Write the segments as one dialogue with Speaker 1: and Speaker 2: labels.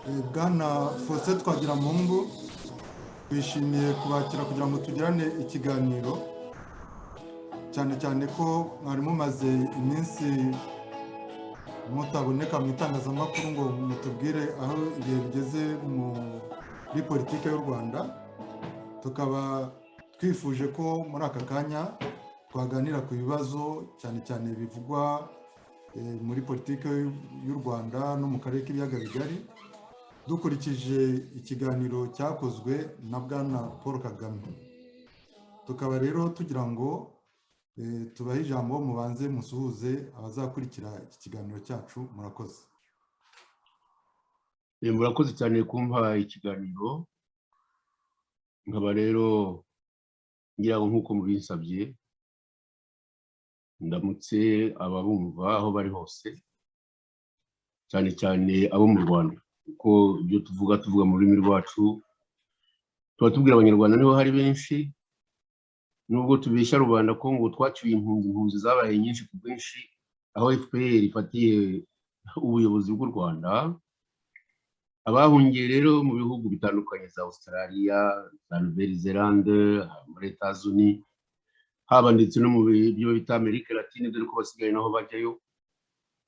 Speaker 1: Bwana Faustin Twagiramungu, twishimiye kubakira kugira ngo tugirane ikiganiro, cyane cyane ko mwari mumaze iminsi mutaboneka mu itangazamakuru ngo mutubwire aho ibihe bigeze muri politiki y'u Rwanda. Tukaba twifuje ko muri aka kanya twaganira ku bibazo cyane cyane bivugwa muri politiki y'u Rwanda no mu karere k'ibiyaga bigari, dukurikije ikiganiro cyakozwe na Bwana Paul Kagame. Tukaba rero tugira ngo tubahe ijambo mubanze musuhuze abazakurikira iki kiganiro cyacu. Murakoze.
Speaker 2: Murakoze cyane kumpa ikiganiro. Nkaba rero ngira ngo nkuko mubinsabye, ndamutse ababumva aho bari hose, cyane cyane abo mu Rwanda, kuko ibyo tuvuga mu rurimi rwacu, tuba tubwira abanyarwanda niho hari benshi, nubwo tubeshya rubanda ko ngo twacyuye impunzi zabaye nyinshi ku bwinshi, aho FPR ifatiye ubuyobozi bw'u Rwanda. Abahungiye rero mu bihugu bitandukanye za Australia, za Nouvelle-Zélande, muri Etats-Unis, haba ndetse no mu byo bita Amerika Latine, dore ko basigaye naho bajyayo,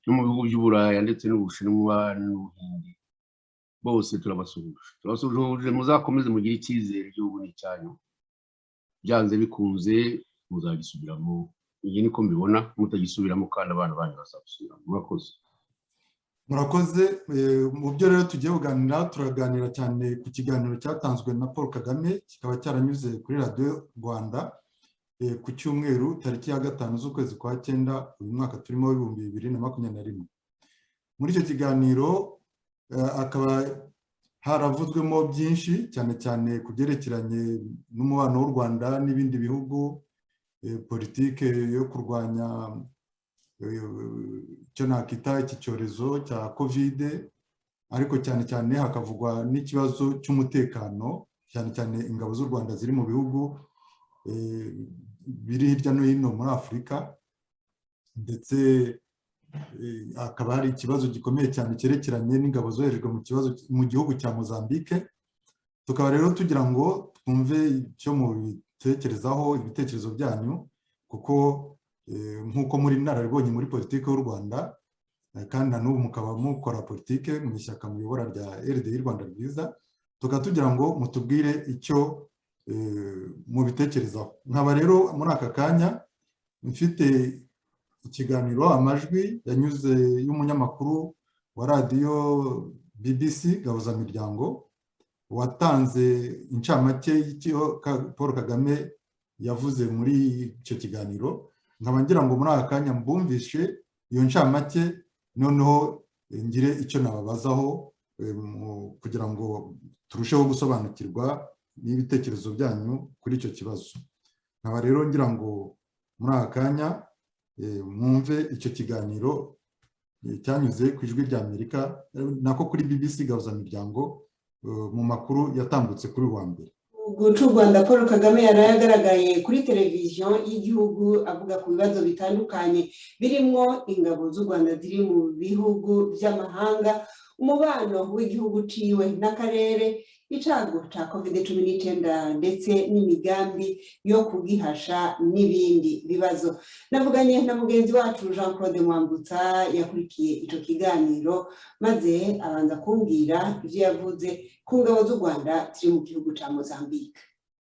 Speaker 2: no mu bihugu by'Uburaya ndetse n'Ubushinwa n'Ubuhindi, bose turabasuhuje. Muzakomeze mugire icyizere, igihugu ni cyanyu, byanze bikunze muzagisubiramo. Iyi niko mbibona, mutagisubiramo kandi abana banyu bazabisubiramo. Murakoze.
Speaker 1: Murakoze. Mu byo rero tugiye kuganira, turaganira cyane ku kiganiro cyatanzwe na Paul Kagame, kikaba cyaranyuze kuri Radio Rwanda ku cyumweru tariki ya 5 z'ukwezi kwa 9 uyu mwaka turimo 2021. Muri icyo kiganiro akaba haravuzwemo byinshi, cyane cyane ku byerekeranye n'umubano w'u Rwanda n'ibindi bihugu, politike yo kurwanya icyo nakita iki cyorezo cya COVID, ariko cyane cyane hakavugwa n'ikibazo cy'umutekano, cyane cyane ingabo z'u Rwanda ziri mu bihugu biri hirya no hino muri Afurika, ndetse hakaba hari ikibazo gikomeye cyane cyerekeranye n'ingabo zoherejwe mu gihugu cya Mozambique. Tukaba rero tugira ngo twumve icyo mubitekerezaho, ibitekerezo byanyu, kuko nk'uko muri nararibonye muri politiki y'u Rwanda, kandi na n'ubu mukaba mukora politiki mu ishyaka muyobora rya RDI Rwanda Rwiza, tukaba tugira ngo mutubwire icyo mubitekerezaho. Nkaba rero muri aka kanya mfite ikiganiro, amajwi yanyuze y'umunyamakuru wa radiyo BBC Gahuzamiryango, watanze incamake y'icyo Paul Kagame yavuze muri icyo kiganiro. Nkaba ngira ngo muri aka kanya mbumvishe iyo ncamake, noneho ngire icyo nababazaho kugira ngo turusheho gusobanukirwa n'ibitekerezo byanyu kuri icyo kibazo. Nkaba rero ngira ngo muri aka kanya mwumve icyo kiganiro cyanyuze ku ijwi rya Amerika, nako kuri BBC Gahuzamiryango, mu makuru yatambutse kuri wa mbere.
Speaker 3: Guca u Rwanda, Paul Kagame yaragaragaye kuri televiziyo y'igihugu avuga ku bibazo bitandukanye birimo ingabo z'u Rwanda ziri mu bihugu by'amahanga, umubano w'igihugu ciwe n'akarere, icago ca COVID-19 ndetse n'imigambi yo kugihasha n'ibindi bibazo. Navuganye na mugenzi wacu Jean Claude Mwambutsa yakurikiye ico kiganiro, maze abanza kumbwira ivyo yavuze ku ngabo z'u Rwanda ziri mu gihugu ca Mozambique.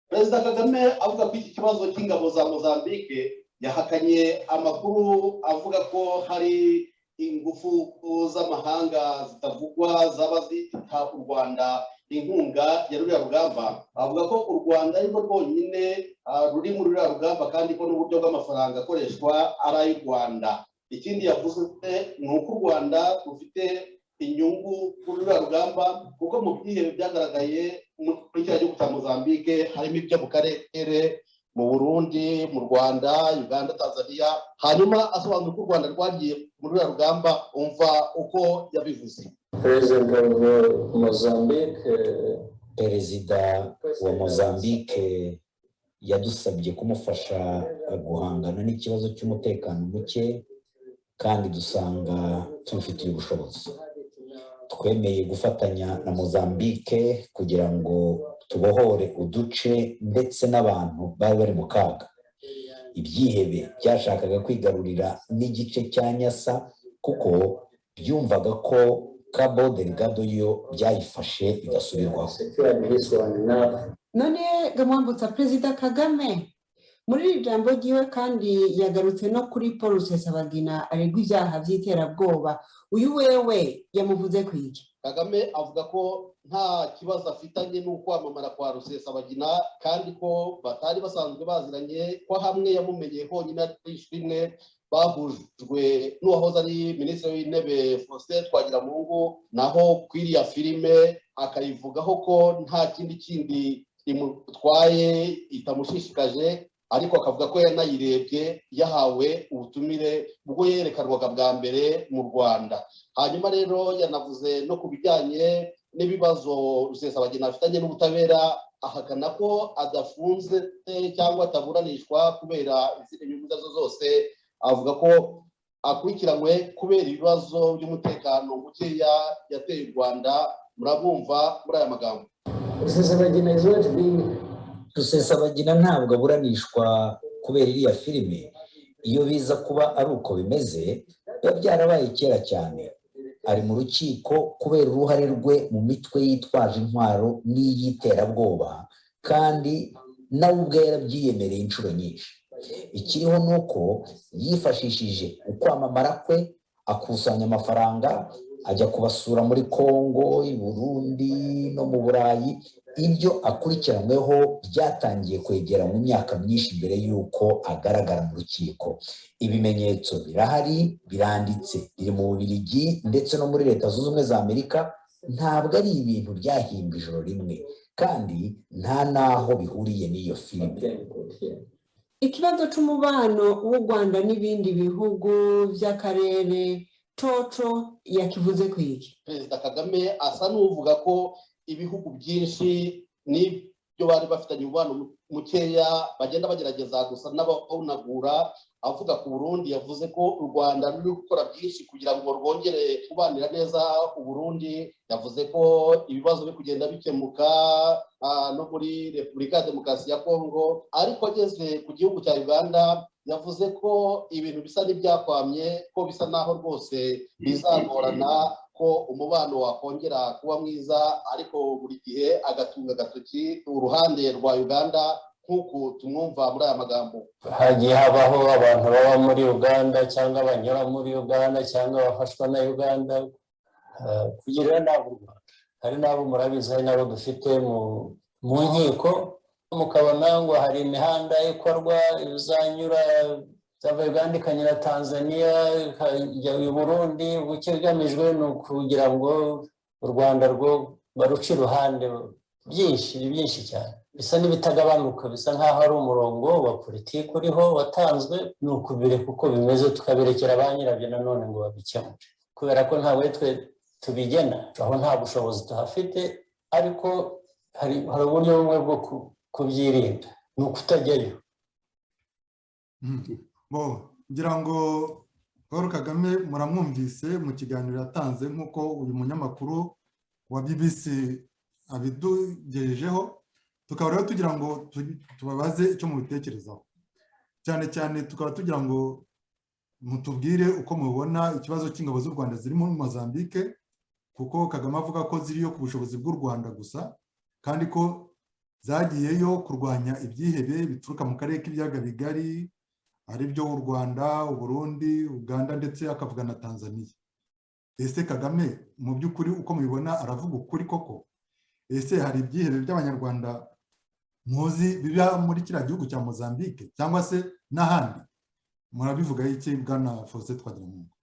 Speaker 4: Perezida Kagame avuga ko iki kibazo cy'ingabo za Mozambique, yahakanye amakuru avuga ko hari ingufu z'amahanga zitavugwa zaba ziha u Rwanda inkunga ya ruriya rugamba. Avuga ko u Rwanda ari rwo rwonyine ruri muri ruriya rugamba, kandi ko n'uburyo bw'amafaranga akoreshwa ari ay'u Rwanda. Ikindi yavuze ni uko u Rwanda rufite inyungu kuri ruriya rugamba, kuko mu byihebe byagaragaye muri cya gihugu cya Mozambique harimo ibyo mu karere, mu Burundi, mu Rwanda, Uganda, Tanzania. Hanyuma asobanura ko u Rwanda rwagiye muri ruriya rugamba, umva uko yabivuze.
Speaker 5: Perezida wa Mozambique yadusabye kumufasha guhangana n'ikibazo cy'umutekano muke, kandi dusanga tubifitiye ubushobozi. twemeye gufatanya na Mozambique kugira ngo tubohore uduce ndetse n'abantu bari bari mu kaga. Ibyihebe byashakaga kwigarurira n'igice cya Nyasa kuko byumvaga ko Cabo Delgado yo byayifashe bigasubirwaho.
Speaker 3: none gamwambutsa Perezida Kagame muri iri jambo ryiwe kandi yagarutse no kuri Paul Rusesabagina aregwa ibyaha by'iterabwoba. Uyu wewe yamuvuze ku iki?
Speaker 4: Kagame avuga ko nta kibazo afitanye n'ukwamamara kwa Rusesabagina kandi ko batari basanzwe baziranye, ko hamwe yamumenyeye honyine ari rimwe bahujwe n'uwahoze ari minisitiri w'intebe Faustin Twagiramungu, naho kwiriya filime akayivugaho ko nta kindi imutwaye itamushishikaje, ariko akavuga ko yanayirebye yahawe ubutumire ubwo yerekanwaga bwa mbere mu Rwanda. Hanyuma rero yanavuze no ku bijyanye n'ibibazo Rusesabagina afitanye n'ubutabera, ahakana ko adafunze cyangwa ataburanishwa kubera izindi nyungu izo zose. Avuga ko akurikiranywe kubera ibibazo by'umutekano mukeya yateye u Rwanda. Murabumva muri aya magambo.
Speaker 5: Rusesabagina ntabwo aburanishwa kubera iriya filime. Iyo biza kuba ari uko bimeze biba byarabaye kera cyane. Ari mu rukiko kubera uruhare rwe mu mitwe yitwaje intwaro n'iy'iterabwoba, kandi nawe ubwe yarabyiyemereye inshuro nyinshi. Ikiriho ni uko yifashishije ukwamamara kwe akusanya amafaranga, ajya kubasura muri Kongo, i Burundi no mu Burayi. Ibyo akurikiranyweho byatangiye kwegera mu myaka myinshi mbere y'uko agaragara mu rukiko. Ibimenyetso birahari, biranditse, biri mu Bubiligi ndetse no muri Leta Zunze Ubumwe za Amerika. Ntabwo ari ibintu byahimba ijoro rimwe, kandi nta n'aho bihuriye n'iyo filime.
Speaker 3: Ikibazo c'umubano w'u Rwanda n'ibindi bihugu by'akarere coco yakivuze ku iki?
Speaker 4: Perezida Kagame asa n'uvuga ko ibihugu byinshi n'ibyo bari bafitanye umubano mukeya bagenda bagerageza gusa n'abawunagura. Avuga ku Burundi yavuze ko u Rwanda ruri gukora byinshi kugira ngo rwongere kubanira neza u Burundi. Yavuze ko ibibazo biri kugenda bikemuka no muri Repubulika ya Demokarasi ya Kongo, ariko ageze ku gihugu cya Uganda yavuze ko ibintu bisa n'ibyakwamye, ko bisa naho rwose bizagorana ko umubano wakongera kuba mwiza, ariko buri gihe agatunga agatoki uruhande rwa Uganda nk'uku tumwumva muri aya magambo.
Speaker 6: Hagiye habaho abantu baba muri Uganda cyangwa banyura muri Uganda cyangwa bafashwa na Uganda kugira nabo. Hari n'abo murabizi, hari n'abo dufite mu nkiko, mukabona ngo hari imihanda ikorwa izanyura zava Uganda ikanyura Tanzania ikajya i Burundi. Bukigamijwe ni ukugira ngo u Rwanda rwo baruce iruhande. Byinshi cyane bisa n'ibitagabanuka, bisa nk'aho ari umurongo wa politiki uriho watanzwe. Ni ukubireka uko bimeze tukabirekera ba nyirabyo nanone ngo babikemure, kubera ko ntawe twe tubigena, aho nta bushobozi tuhafite. Ariko hari uburyo bumwe bwo kubyirinda, ni ukutajyayo.
Speaker 1: ngira ngo Paul Kagame muramwumvise mu kiganiro yatanze, nk'uko uyu munyamakuru wa BBC abidugejejeho. Tukaba rero tugira ngo tubabaze icyo mubitekerezaho, cyane cyane tukaba tugira ngo mutubwire uko mubona ikibazo cy'ingabo z'u Rwanda ziri muri Mozambique, kuko Kagame avuga ko ziriyo ku bushobozi bw'u Rwanda gusa, kandi ko zagiyeyo kurwanya ibyihebe bituruka mu karere k'ibiyaga bigari, ari byo u Rwanda, u Burundi, Uganda ndetse akavuga na Tanzania. Ese Kagame mu by'ukuri uko mubibona aravuga ukuri koko? Ese hari ibyihebe by'abanyarwanda muzi biba muri kiriya gihugu cya Mozambique cyangwa se n'ahandi? Murabivuga iki Bwana Faustin Twagiramungu?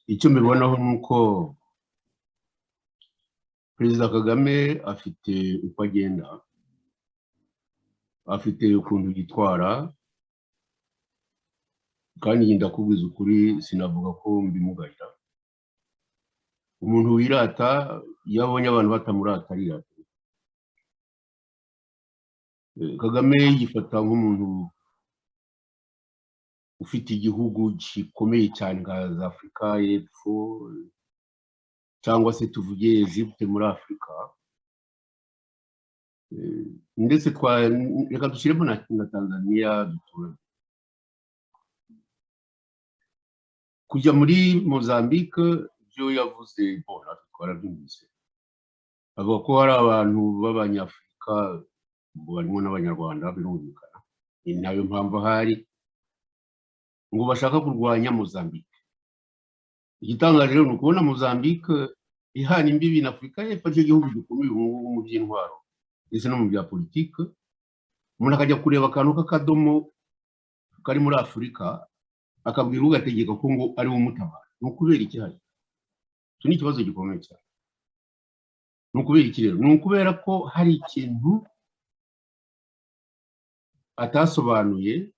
Speaker 2: Icyo mbibonaho ni uko Perezida Kagame afite uko agenda, afite ukuntu yitwara, kandi ndakubwiza ukuri sinavuga ko mbimugarira. Umuntu wirata iyo abonye abantu batamurata arirata. Kagame yifata nk'umuntu ufite igihugu gikomeye cyane nka za Afurika y'Epfo cyangwa se tuvuge Egypte muri Afurika, ndetse reka dushyiremo na Tanzania duturanye. Kujya muri Mozambique byo yavuze bona twarabyumvise, avuga ko hari abantu b'Abanyafurika barimo n'Abanyarwanda birumvikana, ni nayo mpamvu hari ngo bashaka kurwanya Mozambique. Igitangaje rero ni ukubona Mozambique ihana imbibi na Afurika y'Epfo, cyo gihugu gikomeye mu by'intwaro ndetse no mu bya politike. Umuntu akajya kureba akantu k'akadomo kari muri Afurika akabwira ugategeka ko ngo ari we umutabara. Ni ukubera iki hari? Icyo ni ikibazo gikomeye cyane. Ni ukubera iki rero? Ni ukubera ko hari ikintu atasobanuye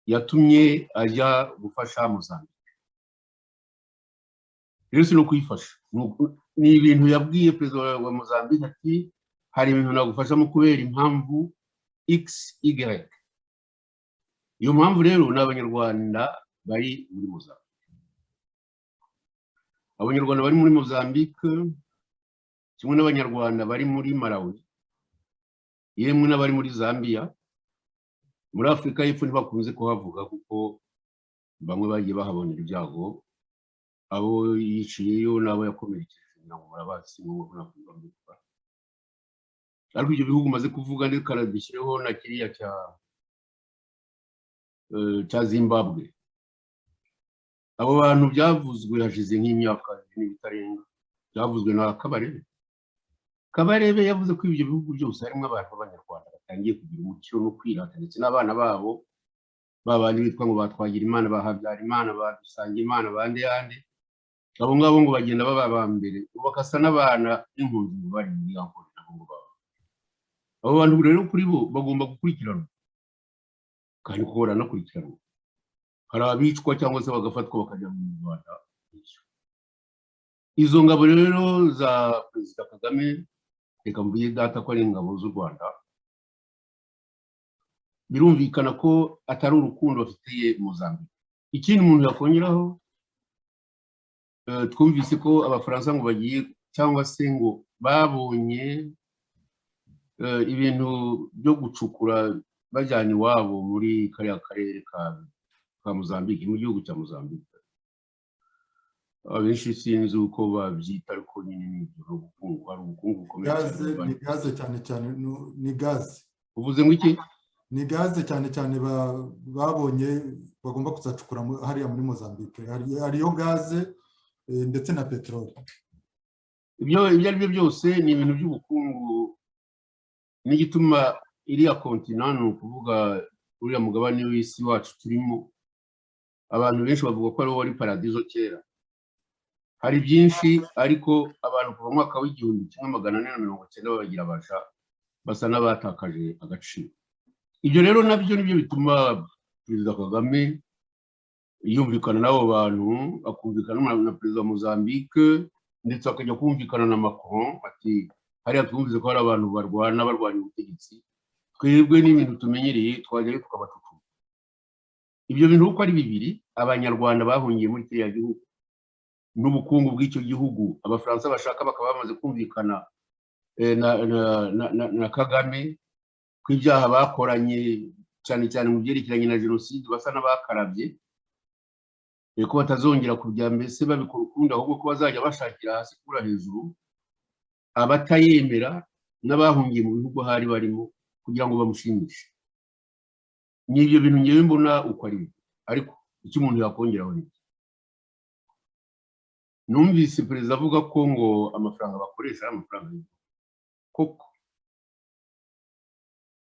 Speaker 2: yatumye ajya gufasha Mozambique. Rero si no kuyifasha, ni ibintu yabwiye perezida wa Mozambique ati hari ibintu nagufashamo kubera impamvu XY. Iyo mpamvu rero ni Abanyarwanda bari muri Mozambique. Abanyarwanda bari muri Mozambique kimwe n'Abanyarwanda bari muri Malawi, yemwe n'abari muri Zambia. Muri Afurika y'Epfo ntibakunze kuhavuga kuko bamwe bagiye bahabonera ibyago, abo yiciyeyo n'abo yakomerekeje ngo murabazi nk'uko nakuvuga. Ariko ibyo bihugu maze kuvuga ndetse kanadishyireho na kiriya cya Zimbabwe, abo bantu byavuzwe hashize nk'imyaka n'ibitarenga, byavuzwe na Kabarebe yavuze ko ibyo bihugu byose harimo abantu b'Abanyarwanda batangiye kugira umuco no kwirata, ndetse n'abana babo babandi bitwa ngo batwagira Imana, bahabyara Imana, badusanga Imana, bande yande, abo ngabo ngo bagenda baba ba mbere bakasa n'abana b'impunzi bari muri Angola nabo baba. Abo bantu rero kuri bo bagomba gukurikiranwa kandi ko baranakurikiranwa. Hari abicwa cyangwa se bagafatwa bakajya mu Rwanda. Izo ngabo rero za Perezida Kagame, reka mvuye data ko ari ingabo z'u Rwanda, birumvikana ko atari urukundo bafitiye Mozambique. Ikindi umuntu yakongeraho, twumvise ko Abafaransa ngo bagiye cyangwa se ngo babonye ibintu byo gucukura bajyana iwabo muri kariya karere ka Mozambique, mu gihugu cya Mozambique. Abenshi sinzi uko babyita, ariko nyine ni ubukungu, ari ubukungu bukomeye cyane.
Speaker 1: Ni gaze cyane cyane, ni gaze.
Speaker 2: Uvuze ngo iki?
Speaker 1: Ni gaze cyane cyane babonye bagomba kuzacukura hariya muri Mozambique. Hariyo gaze ndetse na peteroli.
Speaker 2: Ibyo ari byo byose ni ibintu by'ubukungu, n'igituma iriya kontinent, ni ukuvuga uriya mugabane w'isi wacu turimo, abantu benshi bavuga ko ariwo wari paradizo kera. Hari byinshi, ariko abantu kuva mu mwaka w'1490 bagira basa n'abatakaje agaciro. Ibyo rero nabyo nibyo bituma Perezida Kagame yumvikana n'abo bantu, akumvikana na Perezida wa Mozambique, ndetse akajya kumvikana na Macron ati hariya twumvise ko hari abantu barwanya ubutegetsi, twebwe n'ibintu tumenyereye twajyayo tukabacucuma. Ibyo bintu uko ari bibiri, Abanyarwanda bahungiye muri kiriya gihugu n'ubukungu bw'icyo gihugu, Abafaransa bashaka bakaba bamaze kumvikana na Kagame ko ibyaha bakoranye cyane cyane mu byerekeranye na jenoside basa n'abakarabye, ko batazongera kujya mbese babikora ukundi, ahubwo ko bazajya bashakira hasi kura hejuru abatayemera n'abahungiye mu bihugu hari barimo kugira ngo bamushimishe. N'ibyo bintu ngewe mbona uko ari. Ariko icyo umuntu yakongeraho ni numvise perezida avuga ko ngo amafaranga bakoresha ari amafaranga y'igihugu. Koko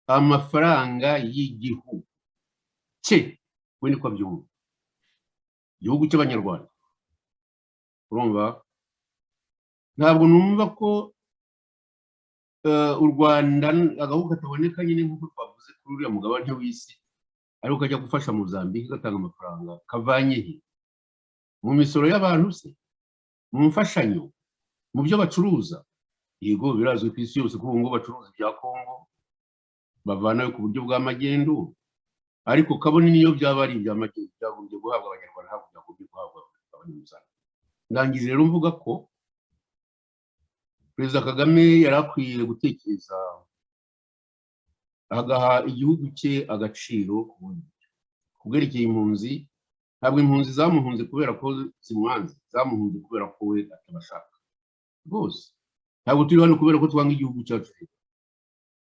Speaker 2: amafaranga y'igihugu cye, we niko abyumva, igihugu cy'Abanyarwanda. Urumva, ntabwo numva ko u Rwanda agahugu kataboneka nyine nk'uko twavuze kuri uriya mugabane w'isi, ariko kajya gufasha Mozambique gatanga amafaranga kavanye he? Mu misoro y'abantu se? Mu mfashanyo? Mu byo bacuruza? Yego birazwi ku isi yose ko ubu ngubu bacuruza ibya Kongo bavanayo ku buryo bwa magendu, ariko kabone niyo byaba ari iby'amake byagombye guhabwa abanyarwanda ntabwo byagombye guhabwa abanyamuzana. Ndangije rero mvuga ko Perezida Kagame yari akwiye gutekereza agaha igihugu cye agaciro ku bwerekeye impunzi. Ntabwo impunzi zamuhunze kubera ko zimwanze, zamuhunze kubera ko we atabashaka rwose. Ntabwo turi hano kubera ko twanga igihugu cyacu.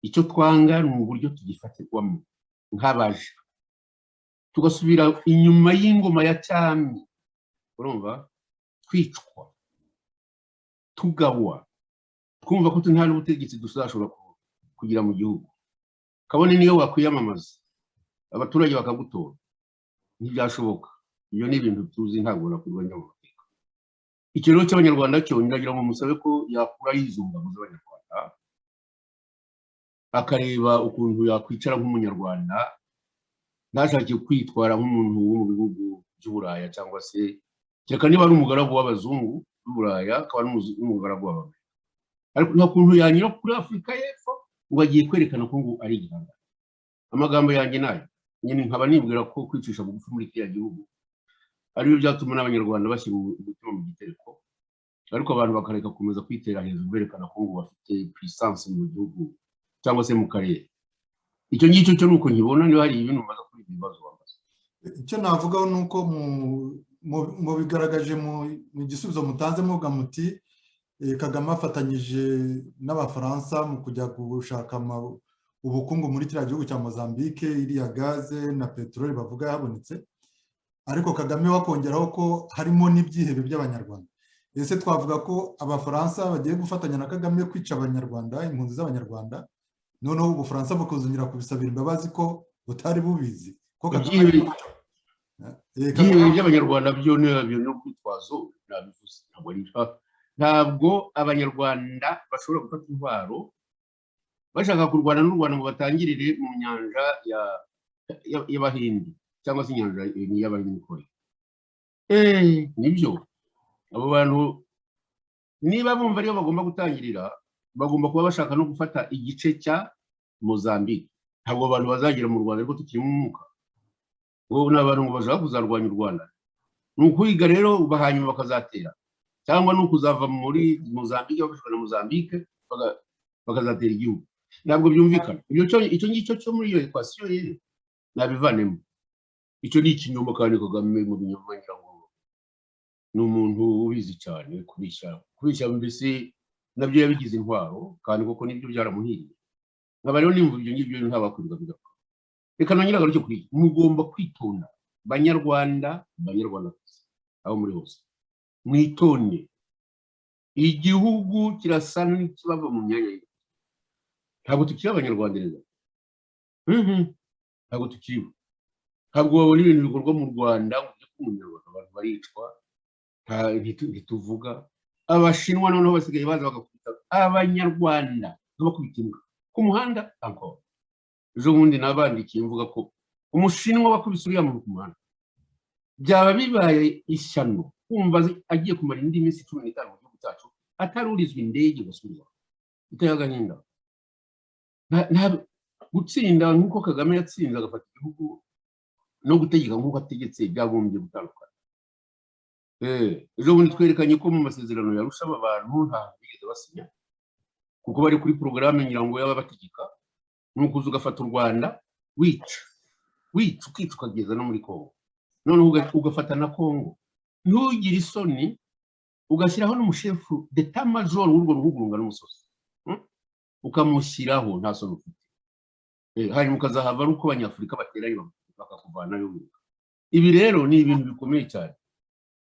Speaker 2: Icyo twanga ni uburyo tugifatirwamo nk'abaje, tugasubira inyuma y'ingoma ya cyami, urumva, twicwa, tugawa, twumva ko nta n'ubutegetsi tuzashobora kugira mu gihugu. Kabone niyo wakwiyamamaza abaturage bakagutora, ntibyashoboka. Ibyo ni ibintu tuzi, ntabwo nakurwanya mu mateka. Icyo rero cy'abanyarwanda cyo ndagira ngo musabe ko yakura yizunga mu z'abanyarwanda, akareba ukuntu yakwicara nk'umunyarwanda, ntashake kwitwara nk'umuntu wo mu bihugu by'Uburaya cyangwa se kereka niba ari umugaragu w'abazungu b'Uburaya akaba n'umugaragu w'Amerika. Ariko nta kuntu yanyura kuri Afurika y'Epfo ngo agiye kwerekana ko ngo ari igihanga. Amagambo yanjye nayo nyine nkaba nibwira ko kwicisha bugufi muri kiriya gihugu ariyo byatuma n'abanyarwanda bashyira umutima mu gitereko, ariko abantu bakareka kumeza kwitera hejuru berekana ko ngo bafite puissance mu gihugu cyangwa se mu karere. Icyo ngicyo cyo nuko nkibona niba hari ibintu maze kuri ibibazo bamaze.
Speaker 1: Icyo navugaho nuko mu bigaragaje mu gisubizo mutanze muvuga muti Kagame afatanyije n'Abafaransa mu kujya gushaka ubukungu muri kiriya gihugu cya Mozambique, iriya gaze na peteroli bavuga yabonetse, ariko Kagame wakongeraho ko harimo n'ibyihebe by'abanyarwanda. Ese twavuga ko Abafaransa bagiye gufatanya na Kagame kwica abanyarwanda, impunzi z'abanyarwanda, noneho Ubufaransa bukuzongera kubisabira imbabazi ko butari bubizi ko
Speaker 2: Kagame by'abanyarwanda byo no kwitwazo nabivuze. Ntabwo abanyarwanda bashobora gufata intwaro bashaka kurwana n'u Rwanda ngo batangirire mu nyanja y'Abahindi cyangwa se inyanja y'Abahindi. Nibyo abo bantu niba bumva ariyo bagomba gutangirira, bagomba kuba bashaka no gufata igice cya Mozambique. Ntabwo abantu bazagera mu Rwanda ariko tukiri mu mwuka. Wowe n'abantu ngo bashaka kuzarwanya u Rwanda, ni ukwiga rero hanyuma bakazatera, cyangwa ni ukuzava muri Mozambique bafashwe na Mozambique bakazatera igihugu. Ntabwo byumvikana. Icyo ngicyo cyo muri iyo equation rero nabivanemo. Icyo ni ikinyoma kandi Kagame mu binyoma ngira ngo ni umuntu ubizi cyane kubishya mbese nabyo yabigize intwaro, kandi koko nibyo byaramuhiriye. Nkaba rero nimva ibyo ngibyo ntabakwirwa bigapfa. Reka nongera garuke kuri mugomba kwitonda banyarwanda aho muri hose, mwitonde. Igihugu kirasa n'ikibava mu myanya ye. Ntabwo tukiri abanyarwanda rero, ntabwo tukiri. Ntabwo babona ibintu bikorwa mu Rwanda umunyarwanda, abantu baricwa ntituvuga. Abashinwa noneho basigaye baza bagakubita abanyarwanda bakubita imbwa ku muhanda. Encore ejo bundi nabandikiye mvuga ko umushinwa wakubise uriya muntu ku muhanda byaba bibaye ishyano kumva agiye kumara indi minsi 15 mu gihugu cyacu atarurizwa indege gusubira. Biteye agahinda. Gutsinda nk'uko Kagame yatsinze agafata igihugu no gutegeka nk'uko ategetse byagombye gutandukana. Ejo bundi twerekanye ko mu masezerano yarusha abantu nta bigeze basinya, kuko bari kuri porogaramu ngira ngo y'ababategeka nukuza ugafata u Rwanda wica ukica ukageza no muri Kongo, noneho ugafata na Kongo ntugire isoni, ugashyiraho n'umushefu d'etat major w'urwo ruhugurunga n'umusozi ukamushyiraho nta soni ufite. Hanyuma ukazahava ari uko abanyafurika bateranye bakakuvanayo. Ibi rero ni ibintu bikomeye cyane.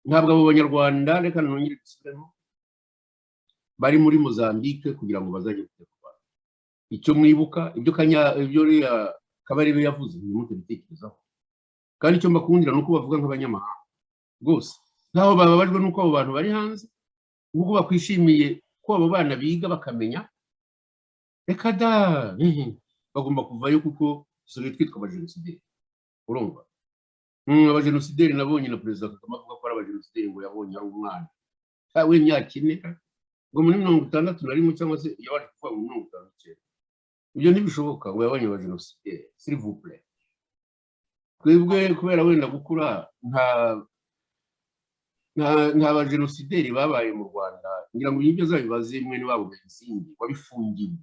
Speaker 2: Ntabwo abo banyarwanda, reka nongere gusubiramo, bari muri Mozambique kugira ngo bazajye kutekwa. Icyo mwibuka ibyo Kabarebe yavuze nimute bitekerezaho, kandi icyo mbakundira nuko bavuga nk'abanyamahanga rwose, ntaho bababajwe nuko abo bantu bari hanze, ubwo bakwishimiye ko abo bana biga bakamenya. Reka da, bagomba kuvayo kuko dusigaye twitwa abajenosideri. Urumva abajenosideri nabonye na Perezida Kagame avuga ko ari abajenosideri ngo yabonye ari umwana w'imyaka 4 ngo muri 61 cyangwa se yabaje kuva mu 59. Ibyo ntibishoboka ngo yabonye abajenosideri, s'il vous plaît. twebwe kubera wenda gukura nta bajenosideri babaye mu Rwanda ngira ngo ibyo zabibaze mwene wabo Benzingi wabifungiwe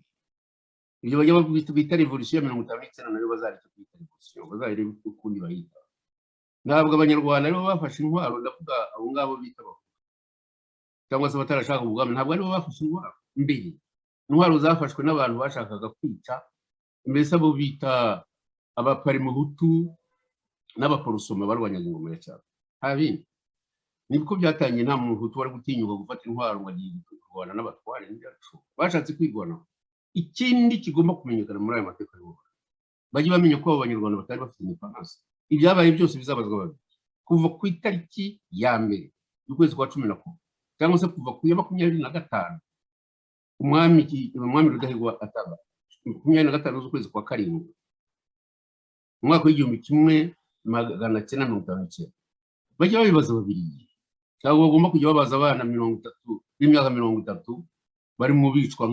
Speaker 2: ibyo bajya bita revolution ya 59 nayo bazareka kwita revolution bazareba ukundi bayita ntabwo abanyarwanda aribo bafashe intwaro ndavuga abo ngabo bita cyangwa se batarashaka ubwami ntabwo aribo bafashe intwaro mbere intwaro zafashwe n'abantu bashakaga kwica mbese abo bita abaparimuhutu n'abaporosoma barwanyaga ingoma ya cyane habindi nibwo byatangiye nta muntu wari gutinyuka gufata intwaro ngo agiye kurwana n'abatware n'ibyacu bashatse kwigwana ikindi kigomba kumenyekana muri aya mateka y'ubu bajye bamenya ko abanyarwanda batari bafite independence ibyabaye byose bizabazwa babiri kuva ku itariki ya mbere y'ukwezi kwa 11 cyangwa se kuva ku ya 25 umwami Rudahigwa ataba 25 z'ukwezi kwa karindwi umwaka w'igihumbi kimwe 1959 bajya babibaza babiri cyangwa bagomba kujya babaza abana 30 b'imyaka 30 bari mu bicwa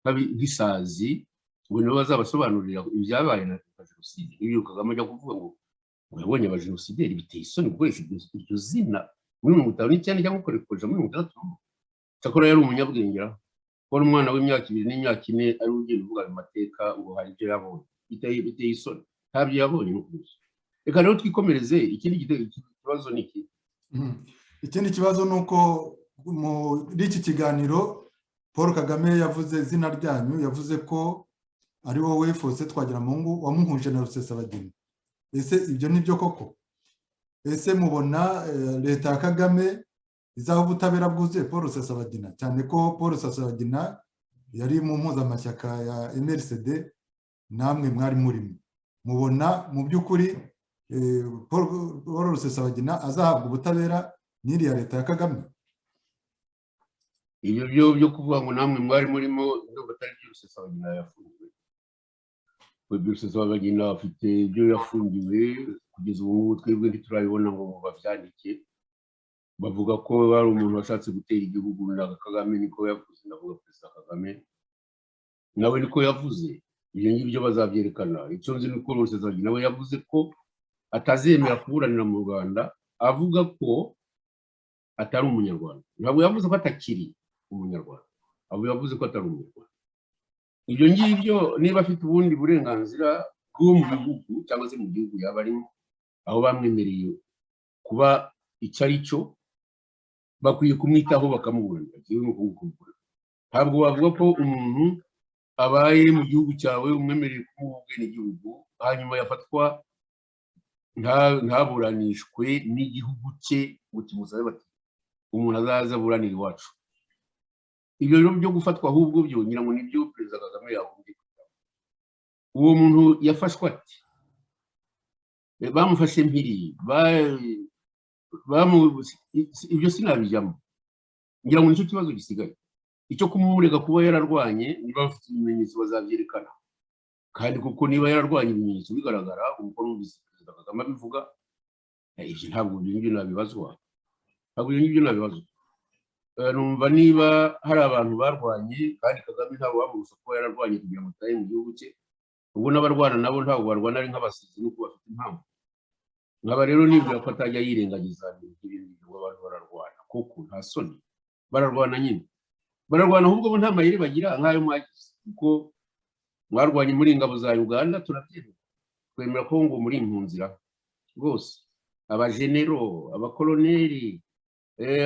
Speaker 2: nk'isazi ngo nibo bazabasobanurira ibyabaye na jenoside iyo Kagame ajya kuvuga ngo yabonye abajenosideri biteye isoni gukoresha iryo zina muri 59 cyangwa ukoresha muri 63 cyakora yari umunyabwengera ko umwana w'imyaka 2 n'imyaka 4 ari ugenda uvuga mu mateka ngo hari ibyo yabonye biteye isoni ntabyo yabonye no kubuza reka rero twikomereze ikindi kibazo ni iki
Speaker 1: ikindi kibazo nuko muri iki kiganiro Paul Kagame yavuze izina ryanyu yavuze ko ari wowe Faustin Twagiramungu wamuhuje na Rusesabagina ese ibyo nibyo koko ese mubona leta ya Kagame izaho ubutabera bwuzuye Paul Rusesabagina cyane ko Paul Rusesabagina yari mu mpuzamashyaka ya MRCD namwe mwari murimo mubona mu by'ukuri Paul Rusesabagina azahabwa ubutabera n'iriya leta ya Kagame
Speaker 2: ibyo byo kuvuga ngo namwe mwari murimo nubwo atari byo Rusesabagina yafungiwe Rusesabagina afite ibyo yafungiwe kugeza ubu ngubu twebwe ntiturabibona ngo babyandike bavuga ko ari umuntu washatse gutera igihugu na Kagame niko yavuze ndavuga Perezida Kagame nawe niko yavuze ibyo ngibyo bazabyerekana icyo nzi nuko Rusesabagina we yavuze ko atazemera kuburanira mu Rwanda avuga ko atari umunyarwanda ntabwo yavuze ko atakiri umunyarwanda abo yavuze ko atari umunyarwanda ibyo ngibyo niba afite ubundi burenganzira bwo mu gihugu cyangwa se mu gihugu yaba arimo aho bamwemereye kuba icyo ari cyo bakwiye kumwitaho bakamuburanira ntabwo bavuga ko umuntu abaye mu gihugu cyawe umwemereye kuba ubwenegihugu hanyuma yafatwa ntaburanishwe n'igihugu cye ngo kimusabe bati umuntu azaza aburanira iwacu ibyo rero byo gufatwa ahubwo byo ngira ngo nibyo Perezida Kagame yavuze uwo muntu yafashwe ati bamufashe mpiri ibyo sinabijyamo ngira ngo nicyo kibazo gisigaye icyo kumurega kuba yararwanye niba bafite ibimenyetso bazabyerekana kandi kuko niba yararwanye ibimenyetso bigaragara uko numvise Perezida Kagame abivuga ibyo ntabwo ibyo nabibazwa numva niba hari abantu barwanye kandi Kagame ntabwo wamubuza kuba yararwanye kugira ngo atahe mu gihugu cye ubwo n'abarwana nabo ntabwo barwana ari nk'abasizi nuko bafite impamvu nkaba rero nibwira ko atajya yirengagiza ibintu ngo abantu bararwana kuko nta soni bararwana nyine bararwana ahubwo bo nta mayeri bagira nk'ayo mwagize kuko mwarwanye muri ingabo za Uganda turabyemera twemera ko ngo muri impunzira rwose abajenero abakoloneli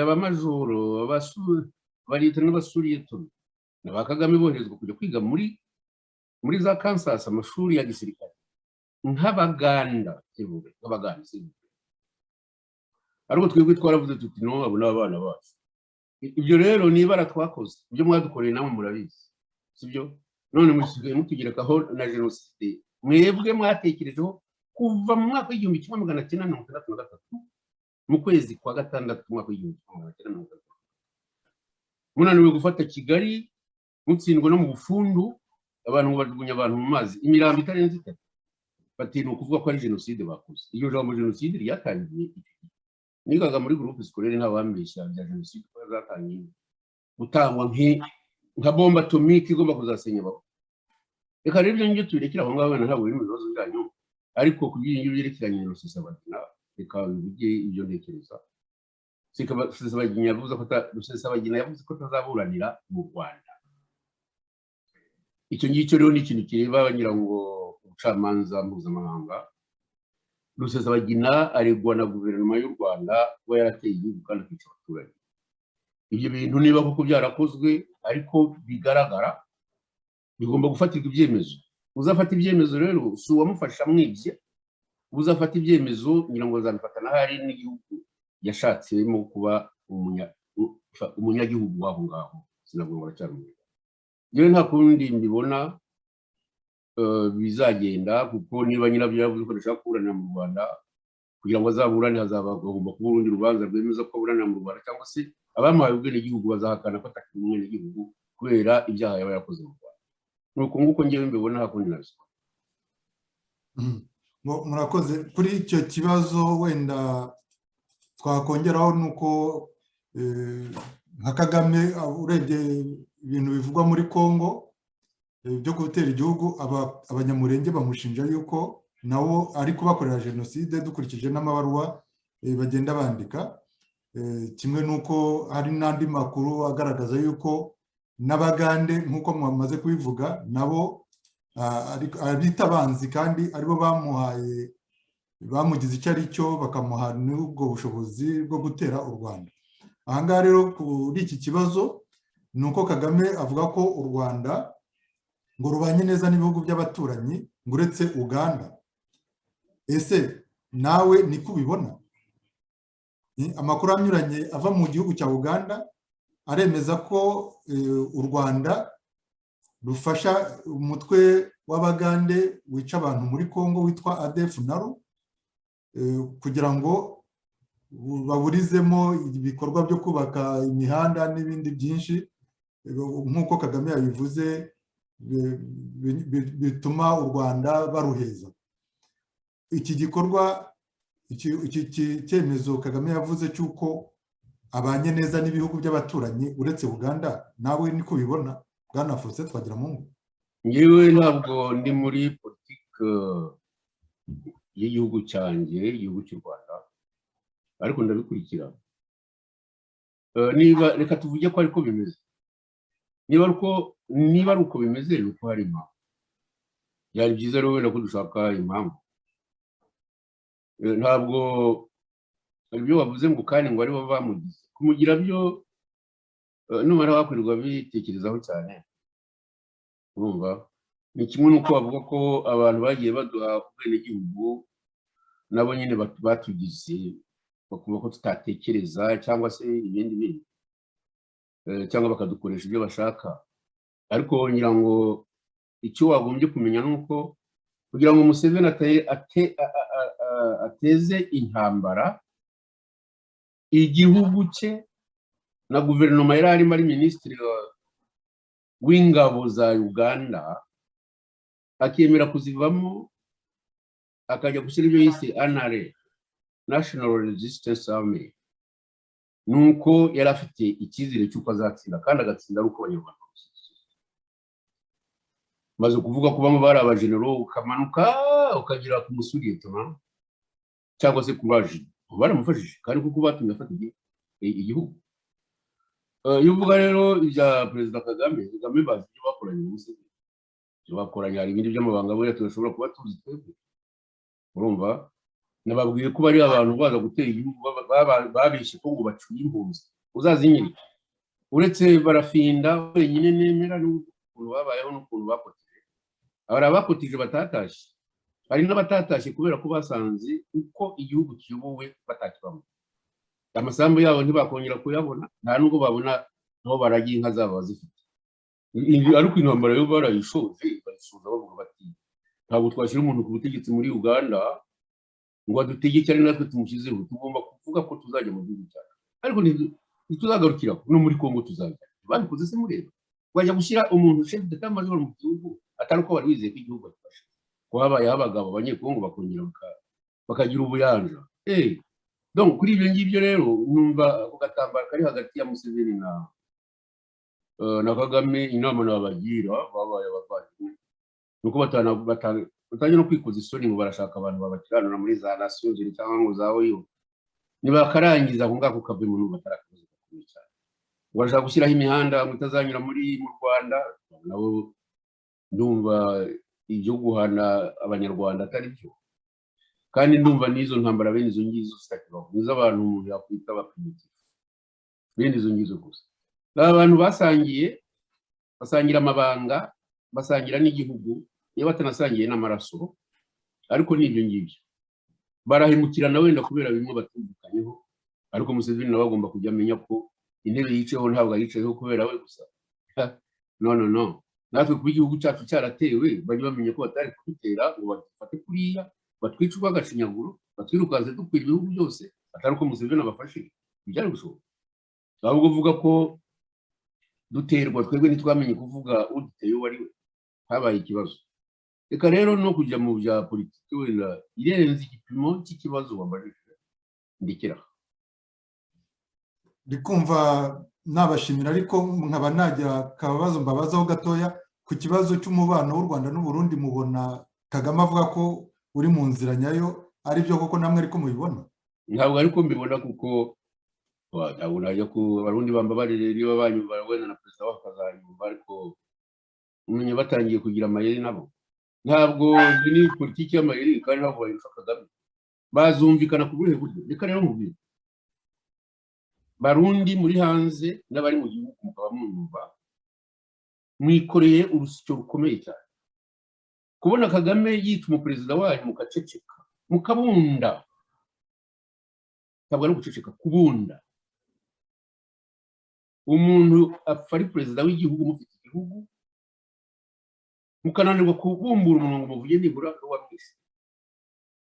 Speaker 2: abamajoro abarita n'abasuriyeto n'aba Kagame boherezwa kujya kwiga muri za Kansas amashuri ya gisirikare nk'abaganda ariko twebwe twaravuze tuti no abo n'abana bacu ibyo rero niba twakoze ibyo mwadukoreye namwe murabizi sibyo none musigaye mutugerekaho na jenoside mwebwe mwatekerejeho kuva mu mwaka w'igihumbi kimwe 1963 mu kwezi kwa gatandatu umwaka w'igihumbi kimwe 1963 munaniwe gufata Kigali mutsindwa no mu bufundu abantu bajugunya abantu mu mazi imirambo itarenze 3 bati no kuvuga ko ari jenoside bakoze iyo jambo jenoside ryatangiye nigaga muri groupe scolaire nta bambeshya bya jenoside ko zatangiye gutangwa nka bomba atomique igomba kuzasenya babo reka rero ibyo ngibyo tubirekera aho ngaho ntabwo biri mu bibazo byanyu ariko ku by'ibyo byerekeranye na Rusesabagina reka bivuge ibyo ntekereza. Rusesabagina yavuze ko atazaburanira mu Rwanda. Icyo ngicyo rero ni ikintu kireba bagira ngo ubucamanza mpuzamahanga. Rusesabagina aregwa na guverinoma y'u Rwanda kuba yarateye igihugu kandi akica abaturage. Ibyo bintu niba koko byarakozwe ariko bigaragara, bigomba gufatirwa ibyemezo. Uzafata ibyemezo rero si uwamufasha mwibye, uzafata ibyemezo ngira ngo bazabifata n'ahari n'igihugu yashatsemo kuba umunyagihugu w'aho ngaho, sinavuga ngo aracyari umuntu. Rero nta kundi mbibona bizagenda, kuko niba nyirabyo yavuze ko ashaka kuburanira mu Rwanda, kugira ngo azaburane hazagomba kuba urundi rubanza rwemeza ko aburanira mu Rwanda, cyangwa se abamuhaye ubwenegihugu bazahakana ko atakiri umwenegihugu kubera ibyaha yaba yakoze mu Rwanda. Nuko nguko ngewe mbibona nta kundi nabisoma.
Speaker 1: Murakoze. Kuri icyo kibazo wenda twakongeraho nuko nka Kagame urebye ibintu bivugwa muri Congo byo gutera igihugu, abanyamurenge bamushinja yuko nawo ari kubakorera jenoside dukurikije n'amabaruwa bagenda bandika. Kimwe nuko hari n'andi makuru agaragaza yuko n'Abagande nk'uko mwamaze kubivuga nabo abita abanzi kandi aribo bamugize icyo ari cyo, bakamuha n'ubwo bushobozi bwo gutera u Rwanda. Aha ngaha rero kuri iki kibazo ni uko Kagame avuga ko u Rwanda ngo rubanye neza n'ibihugu by'abaturanyi ngo uretse Uganda. Ese nawe niko ubibona? Amakuru anyuranye ava mu gihugu cya Uganda aremeza ko u Rwanda rufasha umutwe w'Abagande wica abantu muri Congo witwa ADF NALU kugira ngo baburizemo ibikorwa byo kubaka imihanda n'ibindi byinshi, nk'uko Kagame yabivuze, bituma u Rwanda baruheza. Iki gikorwa, iki cyemezo Kagame yavuze cy'uko abanye neza n'ibihugu by'abaturanyi uretse Uganda, nawe niko ubibona Bwana Faustin Twagiramungu?
Speaker 2: Ngewe ntabwo ndi muri politiki y'igihugu cyanjye, igihugu cy'u Rwanda, ariko ndabikurikira. Niba reka tuvuge ko ariko bimeze, niba ari uko bimeze ni uko hari impamvu. Byari byiza rero wenda ko dushaka impamvu. Ntabwo ibyo wavuze ngo kandi ngo aribo bamugize kumugira byo, numara wakwirirwa bitekerezaho cyane. Urumva ni kimwe n'uko bavuga ko abantu bagiye baduha ubwenegihugu nabo nyine batugize, bakumva ko tutatekereza cyangwa se ibindi bintu, cyangwa bakadukoresha ibyo bashaka. Ariko ngira ngo icyo wagombye kumenya ni uko kugira ngo Museveni ateze intambara igihugu cye na guverinoma yari arimo ari minisitiri w'ingabo za Uganda, akemera kuzivamo akajya gushyira ibyo yise NRA, National Resistance Army, nuko yari afite icyizere cy'uko azatsinda kandi agatsinda ari uko abanyarwanda maze kuvuga ko bamwe bari abajenero ukamanuka ukagera ku musuriyetona cyangwa se kubaje baramufashije kandi kuko batumye afata igihugu. Iyo uvuga rero ibya Perezida Kagame bazi ibyo bakoranye n'Museveni, ibyo bakoranye hari ibindi by'amabanga buriya tudashobora kuba tuzi twebwe. Urumva nababwiye ko bari abantu baza gutera igihugu babeshye ko ngo bacuye impunzi uzazinyiri, uretse barafinda wenyine nemera n'ukuntu babayeho n'ukuntu bakotije. Abari abakotije batatashye, hari n'abatatashye kubera ko basanze uko igihugu kiyobowe batakibamo. Amasambu yabo ntibakongera kuyabona, nta nubwo babona aho baragiye inka zabo bazifite. Ariko intambara yo barayishoje, bayisoza bavuga bati ntabwo twashyira umuntu ku butegetsi muri Uganda ngo adutegeke ari natwe tumushyizeho, tugomba kuvuga ko tuzajya mu gihugu cyacu, ariko ntituzagarukiraho no muri Congo tuzajya. Babikoze se mureba, bajya gushyira umuntu chef d'état major mu gihugu atari uko bari wizeye ko igihugu bafashe, ko habayeho abagabo abanyekongo bakongera bakagira ubuyanja. Donc kuri ibyo ngibyo rero numva ako gatambaro kari hagati ya Museveni na Kagame, inama nabagira babaye abavandimwe nuko utangiye no kwikoza isoni ngo barashaka abantu babakiranura muri za Nations Unies cyangwa ngo za OIO nibakarangiza aho ngako kave mu batarakoze gakomeye cyane barashaka gushyiraho imihanda mutazanyura mu Rwanda nabo ndumva ibyo guhana abanyarwanda atari byo kandi ndumva n'izo ntambara bene izo ngizo zitakibaho nizo abantu umuntu yakwita bapimiti bene izo ngizo gusa abantu basangira amabanga basangira n'igihugu iyo batanasangiye n'amaraso ariko n'ibyo ngibyo barahemukirana wenda kubera bimwe batumvikanyeho ariko Museveni nawe agomba kujya amenya ko intebe yiceho ntabwo yiceho kubera we gusa no natwe kuba igihugu cyacu cyaratewe bajya bamenye ko batari kubitera ngo bafate kuriya batwice urw'agashinyaguro batwirukanze dukwira ibihugu byose atari uko Museveni abafashe byari gushoboka ahubwo uvuga ko duterwa twebwe ntitwamenye kuvuga uduteye uwo ari we habaye ikibazo reka rero no kujya mu bya politiki wenda irenze igipimo cy'ikibazo wabajije ndekera
Speaker 1: ndikumva nabashimira ariko nkaba nagira akabazo mbabazaho gatoya ku kibazo cy'umubano w'u Rwanda n'u Burundi mubona Kagame avuga ko uri mu nzira nyayo ari byo koko namwe ariko mubibona
Speaker 2: ntabwo ariko mbibona kuko ntabwo najya ku Barundi bambabarire niba banyumva wenda na perezida wabo akazanyumva ariko umenye batangiye kugira amayeri nabo ntabwo ni politiki y'amayeri kandi ntabwo bayifasha Kagame bazumvikana ku buhe buryo reka rero mubwire Barundi muri hanze n'abari mu gihugu mukaba mwumva mwikoreye urusyo rukomeye cyane kubona Kagame yita umuperezida wanyu mukaceceka mukabunda ntabwo ari guceceka kubunda umuntu apfa ari perezida w'igihugu mufite igihugu mukananirwa kubumbura umuntu ngo muvuge nibura wamwise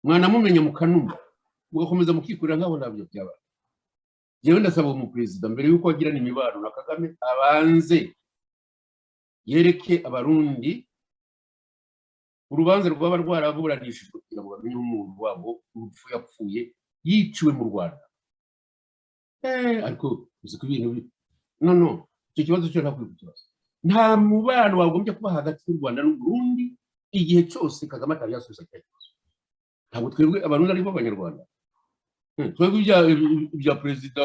Speaker 2: mwanamumenya mukanuma mugakomeza mukikurira nk'aho ntabyo byabaye jewe ndasaba umuperezida mbere yuko agirana imibano na Kagame abanze yereke abarundi urubanza rwaba rwaraburanishijwe kugira ngo bamenye umuntu wabo urupfu yapfuye yiciwe mu Rwanda ariko uzi ko ibintu no icyo kibazo cyo ntabwo kibazo nta mubano wagombye kuba hagati y'u Rwanda n'u Burundi igihe cyose Kagame atari yasubiza ikibazo ntabwo twebwe abarundi ari bo abanyarwanda twebwe ibya perezida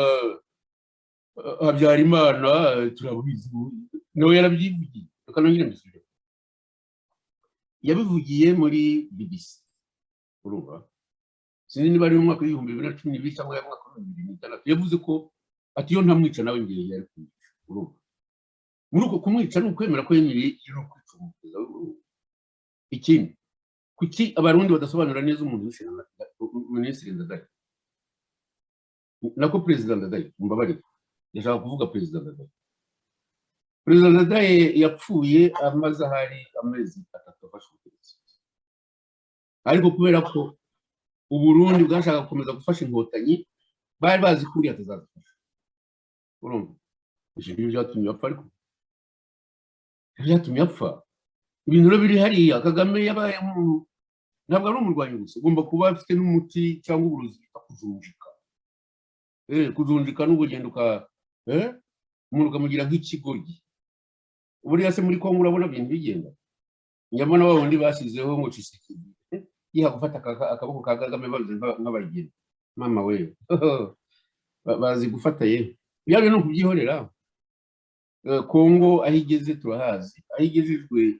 Speaker 2: Habyarimana turabizi nawe yarabyivugiye akanongera mbisubire yabivugiye muri BBC urumva sinzi niba ari mu mwaka w'ibihumbi 2012 cyangwa mu mwaka wa 2006 yavuze ko ati yo ntamwica nawe ngiye yari kumwica urumva muri uko kumwica ni ukwemera ko yemereye no kwica umuperezida w'Uburundi ikindi kuki abarundi badasobanura neza umuntu wishe na Minisitiri Ndadaye nako perezida Ndadaye mbabarire yashaka kuvuga perezida Ndadaye perezida Ndadaye yapfuye amaze hari amezi 3 afashe ubutegetsi ariko kubera ko Uburundi bwashaka gukomeza gufasha inkotanyi bari bazi ko atazazifasha urumva ibyo byatumye apfa ariko byatumye apfa ibintu rero biri hariya Kagame yabaye ntabwo ari umurwanyi gusa ugomba kuba afite n'umuti cyangwa uburozi bita kujunjika kujunjika n'ubugendo umuntu ukamugira nk'ikigoryi buriya se muri Kongo urabona ibintu bigenda nyamara wa wundi bashyizeho ngo Tshisekedi yiha gufata akaboko ka Kagame bavuze nk'abageni mama we bazi gufata yewe byari no kubyihorera Kongo aho igeze turahazi aho igejejwe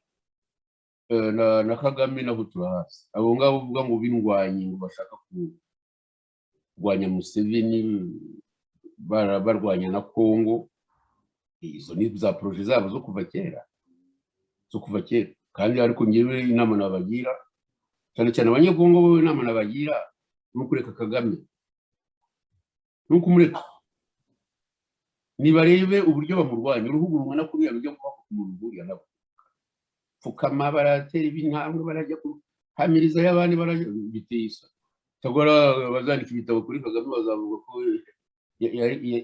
Speaker 2: na Kagame naho turahazi abo ngabo uvuga ngo bindwanye ngo bashaka kurwanya Museveni barwanya na Kongo izo ni za projet zabo zo kuva kera kandi ariko ngewe inama nabagira cyane cyane abanyekongo bo inama nabagira no kureka Kagame no kumureka nibarebe uburyo bamurwanya uruhugu rumwe na kuriya rujya kuba ku muntu buriya nabo fukama baratera ibintambwe barajya hamiriza y'abandi barajya biteye isa tagora bazandika ibitabo kuri Kagame bazavuga ko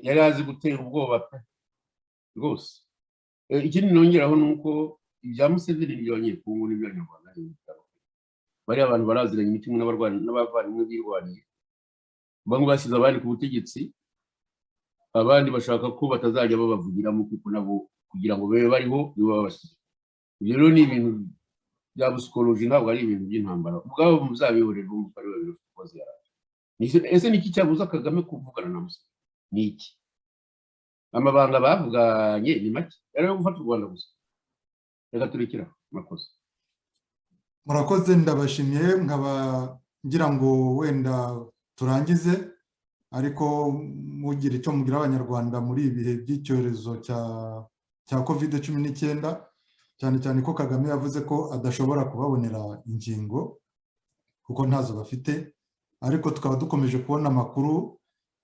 Speaker 2: yari azi gutera ubwoba pe rwose ikindi nongeraho nuko ibya Museveni n'ibyo abanyekongo n'ibyo abanyarwanda bari abantu baraziranye imitima n'abavandimwe birwaniye bamwe bashyize abandi ku butegetsi abandi bashaka ko batazajya babavugiramo kuko nabo kugira ngo babe bariho nibo babashyize ibyo rero ni ibintu bya psychology ntabwo ari ibintu by'intambara ubwabo muzabihorera umva ari babiri kubaza yaraje ese niki cyabuza Kagame kuvugana na Museveni niki amabanga bavuganye ni make rero gufata u Rwanda gusa reka turekera makosa
Speaker 1: murakoze ndabashimiye nkaba ngira ngo wenda turangize ariko mugira icyo mugira abanyarwanda muri ibihe by'icyorezo cya COVID-19 cyane cyane ko Kagame yavuze ko adashobora kubabonera ingingo kuko ntazo bafite ariko tukaba dukomeje kubona amakuru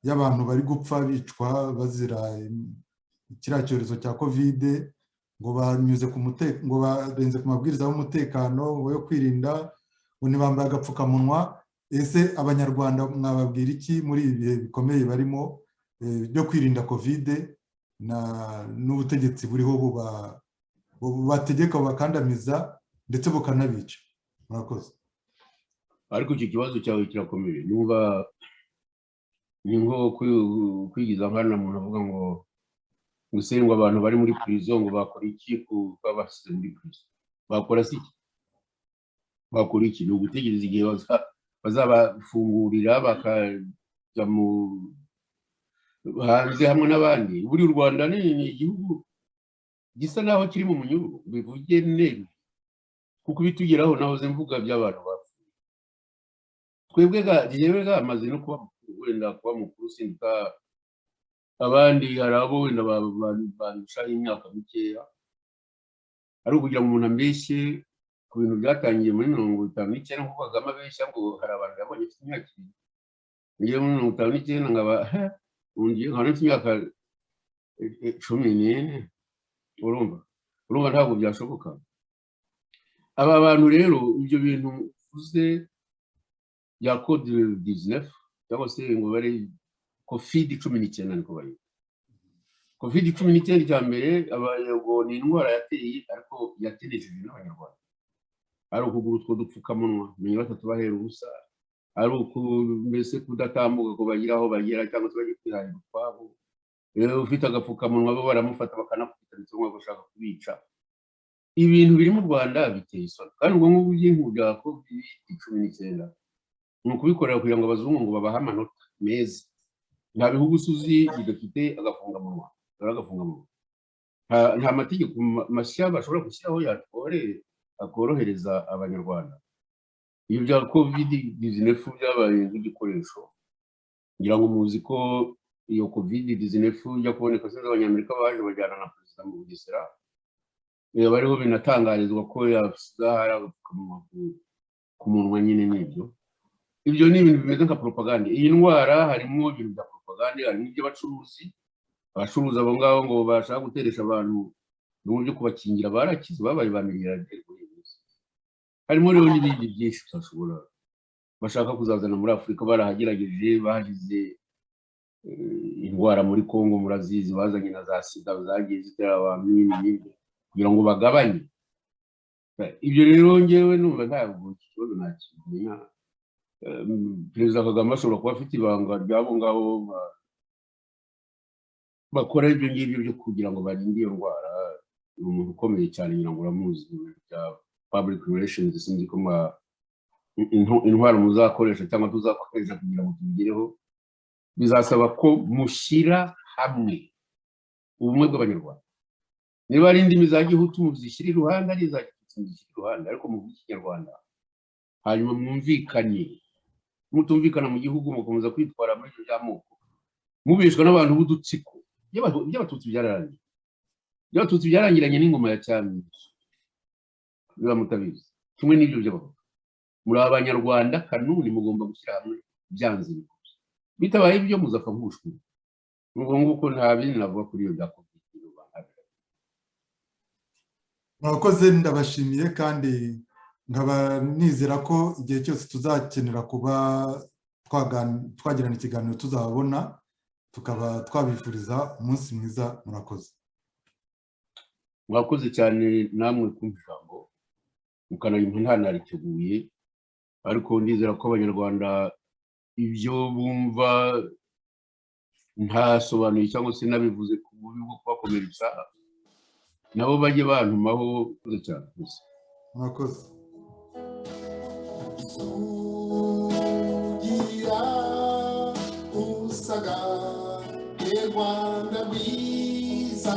Speaker 1: y'abantu bari gupfa bicwa bazira kiriya cyorezo cya COVID ngo banyuze ngo barenze ku mabwiriza y'umutekano yo kwirinda ngo ntibambaye agapfukamunwa ese abanyarwanda mwababwira iki muri ibi bihe bikomeye barimo byo kwirinda COVID n'ubutegetsi buriho bategeka bakandamiza ndetse bukanabica murakoze
Speaker 2: ariko icyo kibazo cyawe kirakomeye numva ni nko kwigiza nkana umuntu avuga ngo gusengwa abantu bari muri prison ngo bakora iki kuba basize muri prison bakora iki bakora iki ni ugutegereza igihe bazabafungurira bakajya mu hanze hamwe n'abandi buri u Rwanda ni igihugu gisa naho kiri mu munyururu bivuge neza kuko bitugeraho nahoze mvuga by'abantu bapfuye twebwe ga amaze no kuba wenda kuba mukuru sindika abandi hari abo wenda bandusha imyaka mikeya ari ukugira ngo umuntu ambeshye ku bintu byatangiye muri 59 nkuko Kagame abeshya ngo hari abantu yabonye imyaka ngiye muri 59 ngaba ungiye nkana imyaka 14 urumva ntabwo byashoboka aba bantu rero ibyo bintu uvuze ya COVID-19 cyangwa se ngo bari COVID-19 niko bari COVID-19 cya mbere abayego ni indwara yateye ariko yatenejeje n'abanyarwanda ari ukugura utwo dupfukamunwa menye batatu bahera ubusa ari mbese kudatambuka ko bagira aho bagera cyangwa se bagiye kwihahira utwabo ufite agapfukamunwa bo baramufata bakanakubita ndetse bashaka kubica ibintu biri mu Rwanda biteye isoni kandi ubwo ngubu by'inkuga COVID-19 ni ukubikorera kugira ngo abazungu ngo babahe amanota meza nta bihugu usuzi bidafite agafungamunwa nta mategeko mashya bashobora gushyiraho akorohereza abanyarwanda iyo bya COVID-19 byabaye nk'igikoresho ngira ngo muzi ko iyo COVID-19 ijya kuboneka sinzi abanyamerika baje bajyana na perezida mu Bugesera bariho binatangarizwa ko hari agapfukamunwa ku munwa nyine ibyo ni ibintu bimeze nka propaganda iyi ndwara harimo ibintu bya propaganda harimo iby'abacuruzi abacuruza abo ngabo ngo bashaka guteresha abantu n'uburyo kubakingira barakize babaye bamiliyarderi harimo rero n'ibindi byinshi tutashobora bashaka kuzazana muri Afurika barahagerageje bahize indwara muri Kongo murazizi bazanye na za sida zagiye zitera abantu n'ibindi kugira ngo bagabanye ibyo rero ngewe numva ntabwo ikibazo nakimenya perezida Kagame ashobora kuba afite ibanga ry'abo ngabo bakora ibyo ngibyo byo kugira ngo barinde iyo ndwara ni umuntu ukomeye cyane ngira ngo uramuzi bya public relations sinzi ko intwaro muzakoresha cyangwa tuzakoresha kugira ngo tubigereho bizasaba ko mushyira hamwe ubumwe bw'abanyarwanda niba ari indimi za gihutu muzishyira iruhande ari za gitutsi muzishyira iruhande ariko mu Kinyarwanda hanyuma mwumvikanye mutumvikana mu gihugu mukomeza kwitwara muri ibyo by'amoko mubeshwa n'abantu b'udutsiko by'abatutsi byarangiranye n'ingoma ya cyami niba mutabizi kimwe n'ibyo by'abahutu muri abanyarwanda kanuni mugomba gushyira hamwe byanze bikuze bitabaye ibyo muzapfa nk'ubushwi ubwo nguko nta bindi navuga kuri iyo bya COVID.
Speaker 1: murakoze ndabashimiye kandi nkaba nizera ko igihe cyose tuzakenera kuba twagirana ikiganiro tuzabona tukaba twabifuriza umunsi mwiza
Speaker 2: murakoze cyane namwe kumva ijambo mukanayumva ntanariteguye ariko ndizera ko abanyarwanda ibyo bumva ntasobanuye cyangwa se nabivuze ku bubi bwo kubakomeretsa nabo bajye bantumaho cyane
Speaker 1: murakoze
Speaker 7: sugira usaga e Rwanda rwiza